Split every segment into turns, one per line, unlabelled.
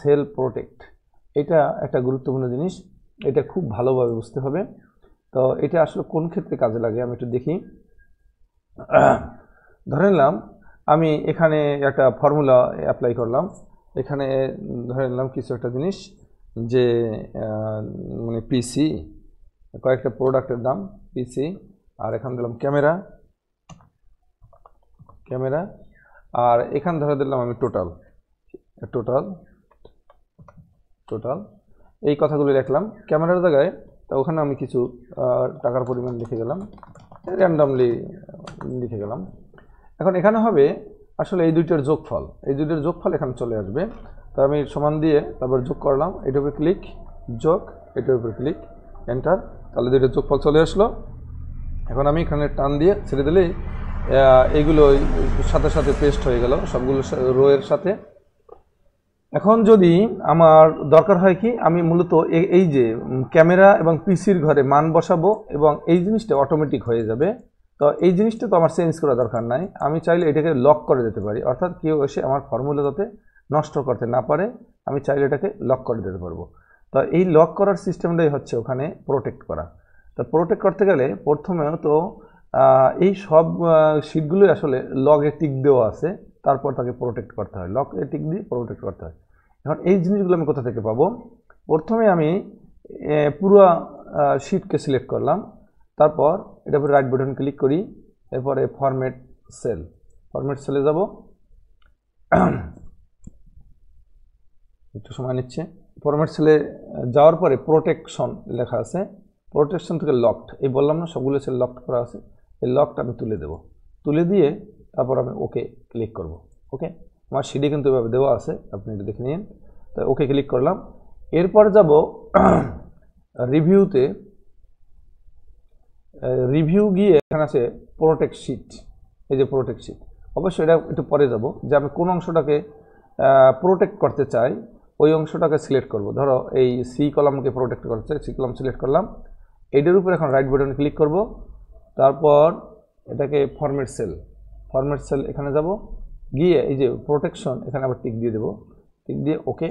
Sell protect, এটা একটা গুরুত্বপূর্ণ জিনিস, এটা খুব ভালোভাবে বুঝতে হবে। তো এটা আসলে কোন ক্ষেত্রে কাজে লাগে আমি একটু দেখি। ধরে নিলাম আমি এখানে একটা ফর্মুলা অ্যাপ্লাই করলাম, এখানে ধরে নিলাম কিছু একটা জিনিস যে মানে পিসি, কয়েকটা প্রোডাক্টের দাম পিসি, আর এখানে দিলাম ক্যামেরা, আর এখানে ধরে দিলাম আমি টোটাল এই কথাগুলো লিখলাম ক্যামেরার জায়গায়। তো ওখানে আমি কিছু টাকার পরিমাণ লিখে গেলাম, র্যান্ডামলি লিখে গেলাম। এখন এখানে হবে আসলে এই দুইটার যোগফল এখানে চলে আসবে। তো আমি সমান দিয়ে তারপর যোগ করলাম, এটার উপরে ক্লিক, যোগ, এটার উপরে ক্লিক, এন্টার, তাহলে দুইটার যোগফল চলে আসলো। এখন আমি এখানে টান দিয়ে ছেড়ে দিলেই এইগুলো সাথে সাথে পেস্ট হয়ে গেল সবগুলো রো এর সাথে। এখন যদি আমার দরকার হয় কি, আমি মূলত এই যে ক্যামেরা এবং পিসির ঘরে মান বসাবো এবং এই জিনিসটা অটোমেটিক হয়ে যাবে। তো এই জিনিসটা তো আমার চেঞ্জ করা দরকার নাই, আমি চাইলে এটাকে লক করে দিতে পারি, অর্থাৎ কেউ এসে আমার ফর্মুলা যাতে নষ্ট করতে না পারে আমি চাইলে এটাকে লক করে দিতে পারবো। তো এই লক করার সিস্টেমটাই হচ্ছে ওখানে প্রোটেক্ট করা। তো প্রোটেক্ট করতে গেলে প্রথমে তো এই সব শিটগুলোই আসলে লগে টিক দেওয়া আছে, তারপর তাকে প্রোটেক্ট করতে হয়, লক টিক দিয়ে প্রোটেক্ট করতে হয়। এখন এই জিনিসগুলো আমি কোথা থেকে পাবো? প্রথমে আমি পুরো শিটকে সিলেক্ট করলাম, তারপর এটার উপরে রাইট বাটন ক্লিক করি, এরপরে ফরম্যাট সেলে যাব, একটু সময় নিচ্ছে। ফরম্যাট সেলে যাওয়ার পরে প্রোটেকশন লেখা আছে, প্রোটেকশন থেকে লকড, এই বললাম না সবগুলো সেল লকড করা আছে, এই লকটা আমি তুলে দেব, তুলে দিয়ে তারপর আমি ওকে ক্লিক করব। ওকে, আমার সিডি কিন্তু এভাবে দেওয়া আছে, আপনি এটা দেখে নিন। তো ওকে ক্লিক করলাম, এরপর যাব রিভিউতে, রিভিউ গিয়ে এখানে আছে প্রোটেক্ট শিট, এই যে প্রোটেক্ট শিট, অবশ্যই এটা একটু পরে যাব, যে আমি কোন অংশটাকে প্রোটেক্ট করতে চাই ওই অংশটাকে সিলেক্ট করব। ধরো এই সি কলামকে প্রোটেক্ট করতে চাই, সি কলাম সিলেক্ট করলাম, এইটার উপর এখন রাইট বাটন ক্লিক করব, তারপর এটাকে ফরম্যাট সেল এখানে যাব, গিয়ে এই যে প্রোটেকশন এখানে আবার টিক দিয়ে দেবো, টিক দিয়ে ওকে।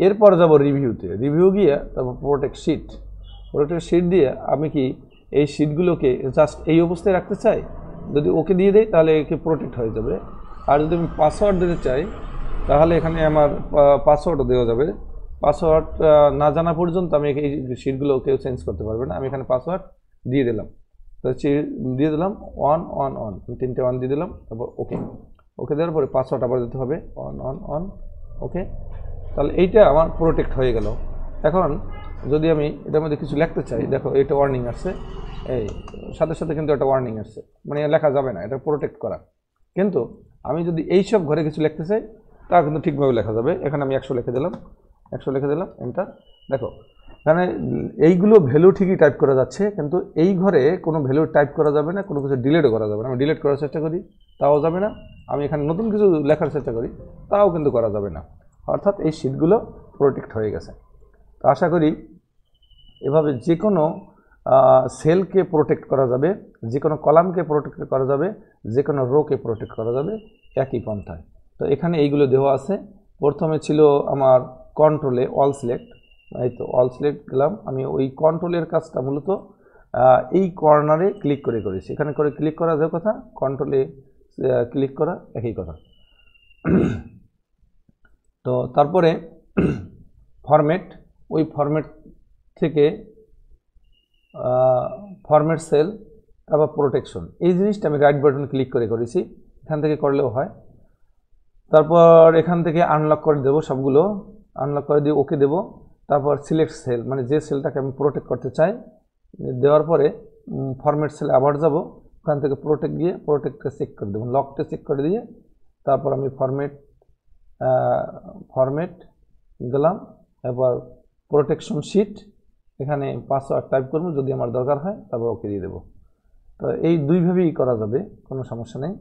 এরপর যাব রিভিউতে, রিভিউ গিয়ে তারপর প্রোটেক্ট শিট দিয়ে আমি কি এই শিটগুলোকে জাস্ট এই অবস্থায় রাখতে চাই, যদি ওকে দিয়ে দেই তাহলে একে প্রোটেক্ট হয়ে যাবে। আর যদি আমি পাসওয়ার্ড দিতে চাই তাহলে এখানে আমার পাসওয়ার্ডও দেওয়া যাবে, পাসওয়ার্ড না জানা পর্যন্ত আমি এই শিটগুলো কেউ চেঞ্জ করতে পারবে না। আমি এখানে পাসওয়ার্ড দিয়ে দিলাম, তো দিয়ে দিলাম 1 তিনটে 1 দিয়ে দিলাম, তারপর ওকে দেওয়ার পরে পাসওয়ার্ড আবার দিতে হবে 1 ওকে, তাহলে এইটা আমার প্রোটেক্ট হয়ে গেল। এখন যদি আমি এটার মধ্যে কিছু লিখতে চাই, দেখো এটা ওয়ার্নিং আসছে, এই সাথে সাথে কিন্তু একটা ওয়ার্নিং আসছে, মানে লেখা যাবে না, এটা প্রোটেক্ট করা। কিন্তু আমি যদি এইসব ঘরে কিছু লিখতে চাই তা কিন্তু ঠিকভাবে লেখা যাবে। এখানে আমি 100 লিখে দিলাম, এন্টার। দেখো এখানে এইগুলো ভ্যালু ঠিকই টাইপ করা যাচ্ছে, কিন্তু এই ঘরে কোনো ভ্যালু টাইপ করা যাবে না, কোনো কিছু ডিলিটও করা যাবে না। আমি ডিলিট করার চেষ্টা করি তাও যাবে না, আমি এখানে নতুন কিছু লেখার চেষ্টা করি তাও কিন্তু করা যাবে না, অর্থাৎ এই শিটগুলো প্রোটেক্ট হয়ে গেছে। তো আশা করি এভাবে যে কোনো সেলকে প্রোটেক্ট করা যাবে, যে কোনো কলামকে প্রোটেক্ট করা যাবে, যে কোনো রোকে প্রোটেক্ট করা যাবে একই পন্থায়। তো এখানে এইগুলো দেওয়া আছে। প্রথমে ছিল আমার কন্ট্রোলে অল সিলেক্ট, এই তো অল সিলেক্ট দিলাম, আমি ওই কন্ট্রোলের কাজটা মূলত এই কর্নারে ক্লিক করে করেছি, এখানে করে ক্লিক করা যে কথা, কন্ট্রোলে ক্লিক করা একই কথা। তো তারপরে ফরম্যাট, ওই ফরম্যাট থেকে ফরম্যাট সেল, তারপর প্রোটেকশন, এই জিনিসটা আমি রাইট বাটন ক্লিক করে করেছি, এখান থেকে করলেও হয়। তারপর এখান থেকে আনলক করে দেবো সবগুলো, আনলক করে দিয়ে ওকে দেবো, তারপর সিলেক্ট সেল, মানে যে সেলটাকে আমি প্রোটেক্ট করতে চাই, দেওয়ার পরে ফরম্যাট সেলে আবার যাব, ওখান থেকে প্রোটেক্ট গিয়ে প্রোটেক্টটা চেক করে দেবো, লকটা চেক করে দিয়ে তারপর আমি ফরম্যাট দিলাম, এবার প্রোটেকশন শিট, এখানে পাসওয়ার্ড টাইপ করবো যদি আমার দরকার হয়, তারপর ওকে দিয়ে দেবো। তো এই দুইভাবেই করা যাবে, কোনো সমস্যা নেই।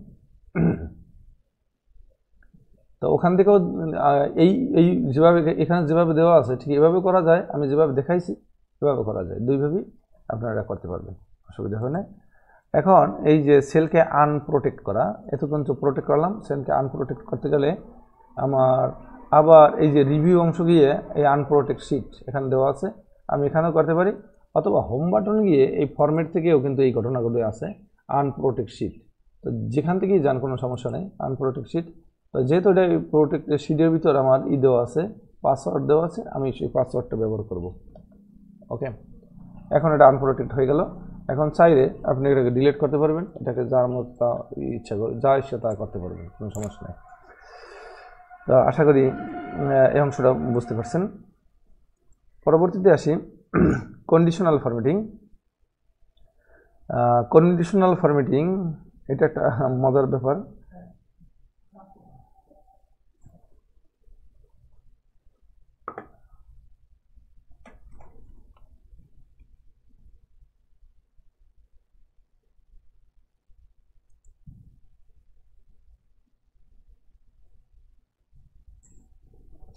তো ওখান থেকেও এই যেভাবে এখানে যেভাবে দেওয়া আছে ঠিক এভাবে করা যায়, আমি যেভাবে দেখাইছি এভাবে করা যায়, দুইভাবেই আপনারা করতে পারবেন, অসুবিধা হয় না। এখন এই যে সেলকে আনপ্রোটেক্ট করা, এতক্ষণ তো প্রোটেক্ট করলাম, সেলকে আনপ্রোটেক্ট করতে গেলে আমার আবার এই যে রিভিউ অংশ গিয়ে এই আনপ্রোটেক্ট শিট এখানে দেওয়া আছে, আমি এখানেও করতে পারি, অথবা হোম বাটন গিয়ে এই ফরম্যাট থেকেও কিন্তু এই ঘটনাগুলো আছে আনপ্রোটেক্ট শিট। তো যেখান থেকেই যান কোনো সমস্যা নেই, আনপ্রোটেক্ট শিট। তো যেহেতু এটা প্রোটেক্ট শিটের ভিতর আমার দেওয়া আছে, পাসওয়ার্ড দেওয়া আছে, আমি সেই পাসওয়ার্ডটা ব্যবহার করব। ওকে, এখন এটা আনপ্রোটেক্ট হয়ে গেল। এখন চাইলে আপনি এটাকে ডিলিট করতে পারবেন, এটাকে যার মতো ইচ্ছা করে যা ইচ্ছা তা করতে পারবেন, কোনো সমস্যা নেই। তো আশা করি এই অংশটা বুঝতে পারছেন। পরবর্তীতে আসি কন্ডিশনাল ফরম্যাটিং। কন্ডিশনাল ফরম্যাটিং এটা একটা মজার ব্যাপার।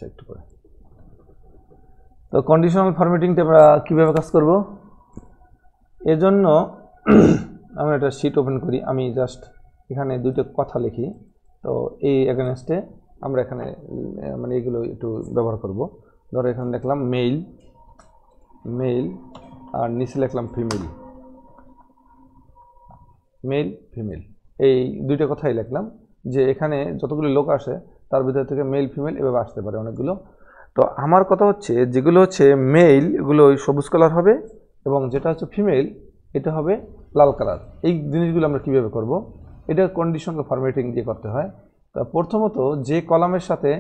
একটু করে তো কন্ডিশনাল ফরম্যাটিংটা আমরা কীভাবে কাজ করব, এজন্য আমরা একটা শিট ওপেন করি। আমি জাস্ট এখানে দুটো কথা লিখি, তো এই এগেনস্টে আমরা এখানে মানে এগুলো একটু ব্যবহার করব। ধরো এখানে লিখলাম মেইল, মেইল, আর নিচে লিখলাম ফিমেল, মেল ফিমেল, এই দুইটা কথাই লিখলাম যে এখানে যতগুলো লোক আসে তার ভিতর থেকে মেল ফিমেল এভাবে আসতে পারে অনেকগুলো। তো আমার কথা হচ্ছে যেগুলো হচ্ছে মেইল এগুলো ওই সবুজ কালার হবে, এবং যেটা হচ্ছে ফিমেল এটা হবে লাল কালার। এই জিনিসগুলো আমরা কীভাবে করব, এটা কন্ডিশনাল ফরম্যাটিং দিয়ে করতে হয়। তা প্রথমত যে কলামের সাথে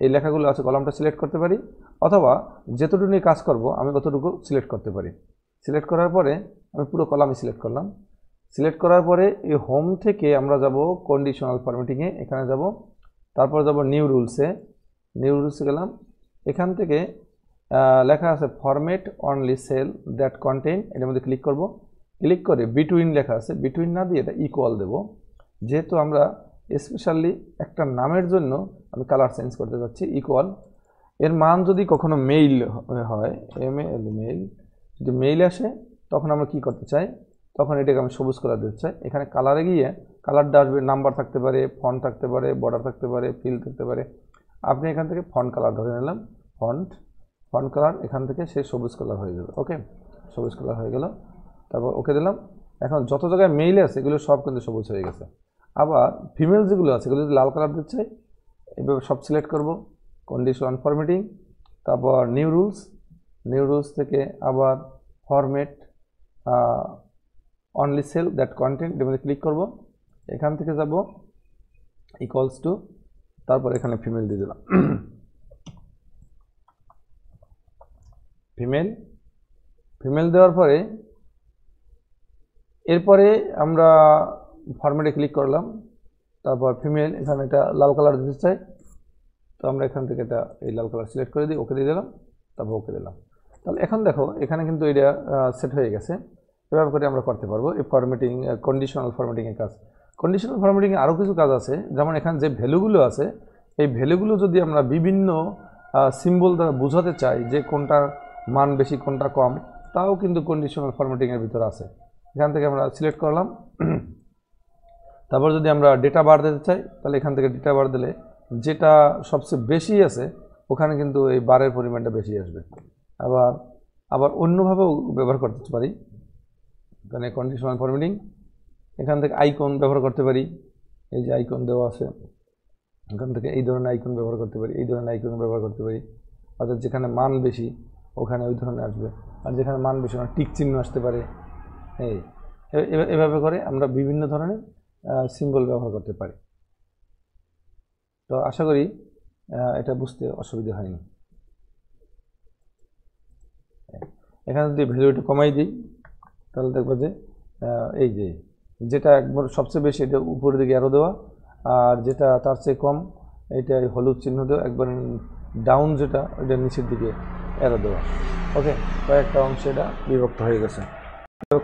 এই লেখাগুলো আছে কলামটা সিলেক্ট করতে পারি, অথবা যেতটুকু নিয়ে কাজ করব আমি ততটুকু সিলেক্ট করতে পারি। সিলেক্ট করার পরে আমি পুরো কলামে সিলেক্ট করলাম। সিলেক্ট করার পরে এই হোম থেকে আমরা যাব কন্ডিশনাল ফরম্যাটিংয়ে, এখানে যাব, তারপর যাব নিউ রুলসে, নিউ রুলসে গেলাম। এখান থেকে লেখা আছে format only cell that contain, এটার মধ্যে ক্লিক করব। ক্লিক করে বিটুইন লেখা আছে, বিটুইন না দিয়ে এটা ইকুয়াল দেব। যেহেতু আমরা স্পেশালি একটা নামের জন্য আমি কালার চেঞ্জ করতে যাচ্ছি, ইকুয়াল। এর মান যদি কখনো মেইল হয়, মেইল যদি মেইল আসে তখন আমরা কি করতে চাই, তখন এটাকে আমি সবুজ কালার দিতে চাই। এখানে কালারে গিয়ে কালারটা আসবে, নাম্বার থাকতে পারে, ফন্ট থাকতে পারে, বর্ডার থাকতে পারে, ফিল থাকতে পারে। আপনি এখান থেকে ফন্ট কালার ধরে নিলাম, ফন্ট কালার এখান থেকে সে সবুজ কালার হয়ে যাবে। ওকে, সবুজ কালার হয়ে গেল, তারপর ওকে দিলাম। এখন যত জায়গায় মেইল আছে এগুলো সব কিন্তু সবুজ হয়ে গেছে। আবার ফিমেল যেগুলো আছে এগুলো যদি লাল কালার দিতে চাই, এভাবে সব সিলেক্ট করব, কন্ডিশনাল ফরম্যাটিং, তারপর নিউ রুলস, নিউ রুলস থেকে আবার format only cell that content, এর মধ্যে ক্লিক করব। এখান থেকে যাব ইকুয়ালস টু, তারপর এখানে ফিমেল দিয়ে দিলাম, ফিমেল, ফিমেল দেওয়ার পরে এরপরে আমরা ফরম্যাটে ক্লিক করলাম, তারপর ফিমেল, এখানে এটা লাল কালার দিতে চাই, তো আমরা এখান থেকে এটা এই লাল কালার সিলেক্ট করে দিই, ওকে দিয়ে দিলাম, তারপর ওকে দিলাম। তাহলে এখন দেখো এখানে কিন্তু এটা সেট হয়ে গেছে। এভাবে করে আমরা করতে পারবো এই ফরম্যাটিং, কন্ডিশনাল ফরম্যাটিংয়ের কাজ। কন্ডিশনাল ফরম্যাটিংয়ে আরও কিছু কাজ আছে, যেমন এখানে যে ভ্যালুগুলো আছে এই ভ্যালুগুলো যদি আমরা বিভিন্ন সিম্বল দ্বারা বোঝাতে চাই যে কোনটা মান বেশি কোনটা কম, তাও কিন্তু কন্ডিশনাল ফরম্যাটিংয়ের ভিতরে আছে। এখান থেকে আমরা সিলেক্ট করলাম, তারপর যদি আমরা ডেটা বার দিতে চাই তাহলে এখান থেকে ডেটা বার দিলে যেটা সবচেয়ে বেশি আছে ওখানে কিন্তু এই বারের পরিমাণটা বেশি আসবে। আবার অন্যভাবেও ব্যবহার করতে পারি, এখানে কন্ডিশনাল ফরম্যাটিং, এখান থেকে আইকন ব্যবহার করতে পারি, এই যে আইকন দেওয়া আছে এখান থেকে এই ধরনের আইকন ব্যবহার করতে পারি, এই ধরনের আইকন ব্যবহার করতে পারি। অর্থাৎ যেখানে মান বেশি ওখানে ওই ধরনের আসবে, আর যেখানে মান বেশি ওখানে টিক চিহ্ন আসতে পারে। এভাবে করে আমরা বিভিন্ন ধরনের সিম্বল ব্যবহার করতে পারি। তো আশা করি এটা বুঝতে অসুবিধা হয়নি। এখানে যদি ভ্যালুটা কমাই দিই তাহলে দেখবো যে এই যে যেটা একবার সবচেয়ে বেশি এটা উপরের দিকে অ্যারো দেওয়া, আর যেটা তার চেয়ে কম এটা হলুদ চিহ্ন দেওয়া, একবার ডাউন যেটা ওইটা নিচের দিকে অ্যারো দেওয়া। ওকে, কয়েকটা অংশে এটা বিভক্ত হয়ে গেছে।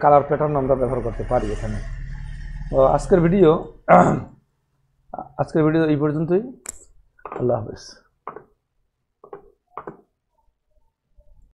কালার প্যাটার্ন আমরা ব্যবহার করতে পারি এখানে। তো আজকের ভিডিও এই পর্যন্তই। আল্লাহ হাফেজ।